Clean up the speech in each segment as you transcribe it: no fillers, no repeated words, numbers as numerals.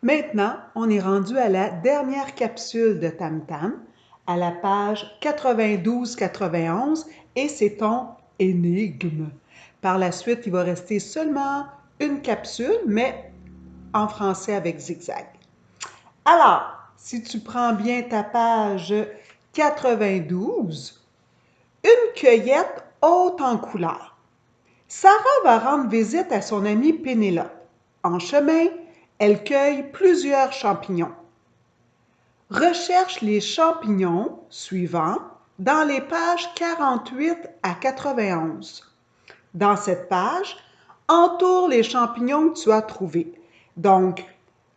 Maintenant, on est rendu à la dernière capsule de Tam Tam, à la page 92-91, et c'est ton énigme. Par la suite, il va rester seulement une capsule, mais en français avec zigzag. Alors, si tu prends bien ta page 92, une cueillette haute en couleurs. Sarah va rendre visite à son amie Pénélope. En chemin, elle cueille plusieurs champignons. Recherche les champignons suivants dans les pages 48 à 91. Dans cette page, entoure les champignons que tu as trouvés. Donc,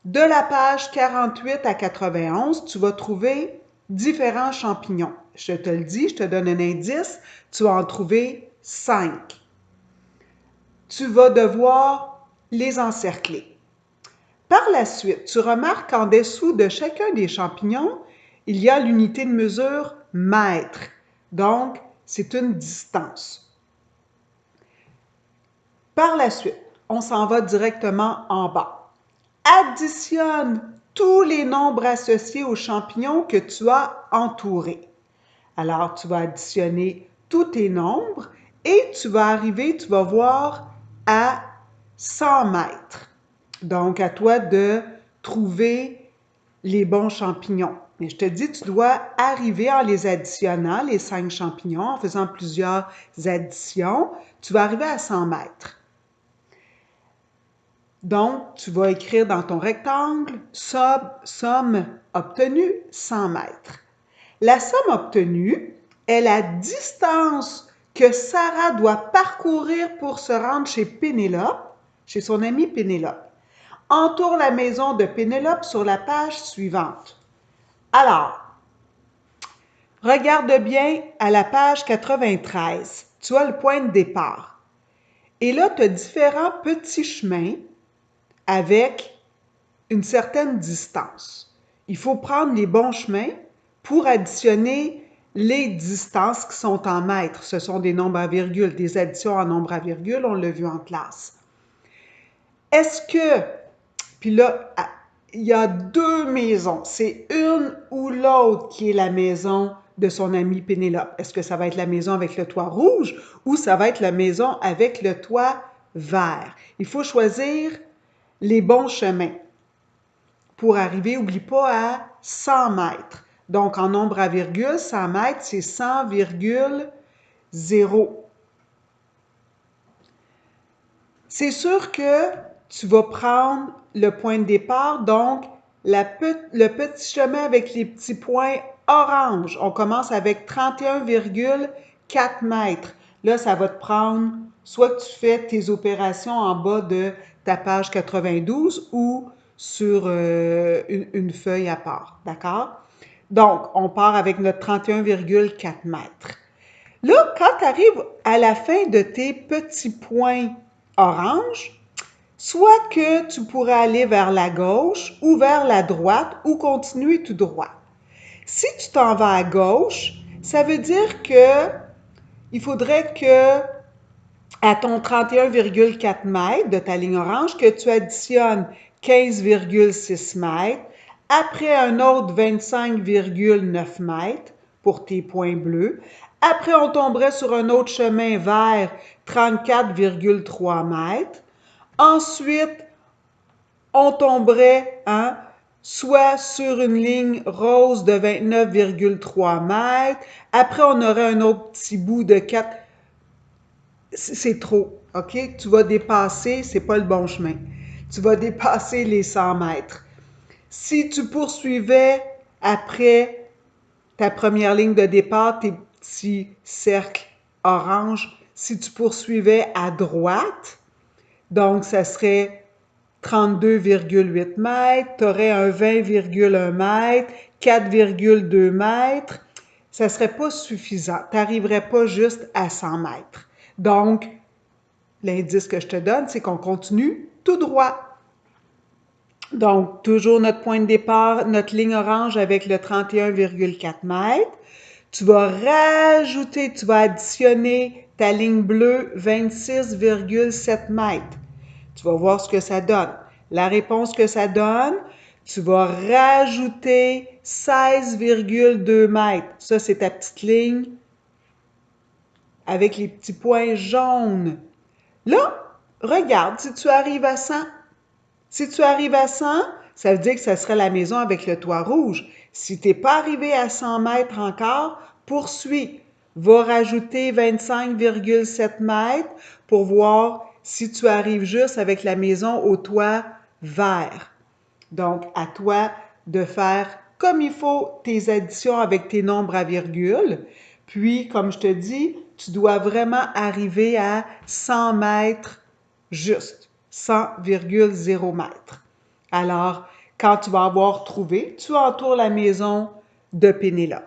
de la page 48 à 91, tu vas trouver différents champignons. Je te le dis, je te donne un indice, tu vas en trouver 5. Tu vas devoir les encercler. Par la suite, tu remarques qu'en dessous de chacun des champignons, il y a l'unité de mesure mètre. Donc, c'est une distance. Par la suite, on s'en va directement en bas. Additionne tous les nombres associés aux champignons que tu as entourés. Alors, tu vas additionner tous tes nombres et tu vas arriver, tu vas voir à 100 mètres. Donc, à toi de trouver les bons champignons. Mais je te dis, tu dois arriver en les additionnant, les 5 champignons, en faisant plusieurs additions. Tu vas arriver à 100 mètres. Donc, tu vas écrire dans ton rectangle « somme obtenue 100 mètres ». La somme obtenue est la distance que Sarah doit parcourir pour se rendre chez Pénélope, chez son amie Pénélope. Entoure la maison de Pénélope sur la page suivante. Alors, regarde bien à la page 93. Tu as le point de départ. Et là, tu as différents petits chemins avec une certaine distance. Il faut prendre les bons chemins pour additionner les distances qui sont en mètres. Ce sont des nombres à virgule, des additions en nombres à virgule, on l'a vu en classe. Est-ce que, puis là, il y a 2 maisons, c'est une ou l'autre qui est la maison de son amie Pénélope. Est-ce que ça va être la maison avec le toit rouge ou ça va être la maison avec le toit vert? Il faut choisir les bons chemins pour arriver, n'oublie pas, à 100 mètres. Donc, en nombre à virgule, 100 mètres, c'est 100,0. C'est sûr que tu vas prendre le point de départ, donc le petit chemin avec les petits points orange. On commence avec 31,4 mètres. Là, ça va te prendre, soit que tu fais tes opérations en bas de ta page 92 ou sur une feuille à part, d'accord? Donc, on part avec notre 31,4 mètres. Là, quand tu arrives à la fin de tes petits points orange, soit que tu pourrais aller vers la gauche ou vers la droite ou continuer tout droit. Si tu t'en vas à gauche, ça veut dire que il faudrait que à ton 31,4 mètres de ta ligne orange, que tu additionnes 15,6 mètres, après un autre 25,9 mètres pour tes points bleus. Après, on tomberait sur un autre chemin vert, 34,3 mètres. Ensuite, on tomberait soit sur une ligne rose de 29,3 mètres. Après, on aurait un autre petit bout de 4. C'est trop, OK? Tu vas dépasser, c'est pas le bon chemin. Tu vas dépasser les 100 mètres. Si tu poursuivais après ta première ligne de départ, tes petits cercles orange, si tu poursuivais à droite, donc ça serait 32,8 mètres, tu aurais un 20,1 mètres, 4,2 mètres, ça ne serait pas suffisant. Tu n'arriverais pas juste à 100 mètres. Donc, l'indice que je te donne, c'est qu'on continue tout droit. Donc, toujours notre point de départ, notre ligne orange avec le 31,4 mètres. Tu vas rajouter, tu vas additionner ta ligne bleue 26,7 mètres. Tu vas voir ce que ça donne. La réponse que ça donne, Tu vas rajouter 16,2 mètres. Ça, c'est ta petite ligne avec les petits points jaunes. Là, regarde, si tu arrives à 100, si tu arrives à 100, ça veut dire que ça serait la maison avec le toit rouge. Si tu n'es pas arrivé à 100 mètres encore, poursuis. Va rajouter 25,7 mètres pour voir si tu arrives juste avec la maison au toit vert. Donc, à toi de faire comme il faut tes additions avec tes nombres à virgule. Puis, comme je te dis, tu dois vraiment arriver à 100 mètres juste, 100,0 mètres. Alors, quand tu vas avoir trouvé, tu entoures la maison de Pénélope.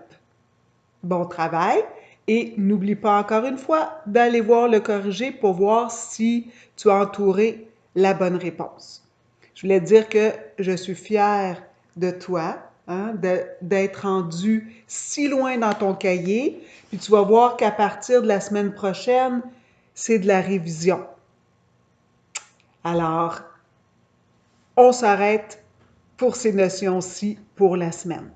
Bon travail et n'oublie pas encore une fois d'aller voir le corrigé pour voir si tu as entouré la bonne réponse. Je voulais te dire que je suis fière de toi, hein, d'être rendu si loin dans ton cahier. Puis tu vas voir qu'à partir de la semaine prochaine, c'est de la révision. Alors, on s'arrête pour ces notions-ci pour la semaine.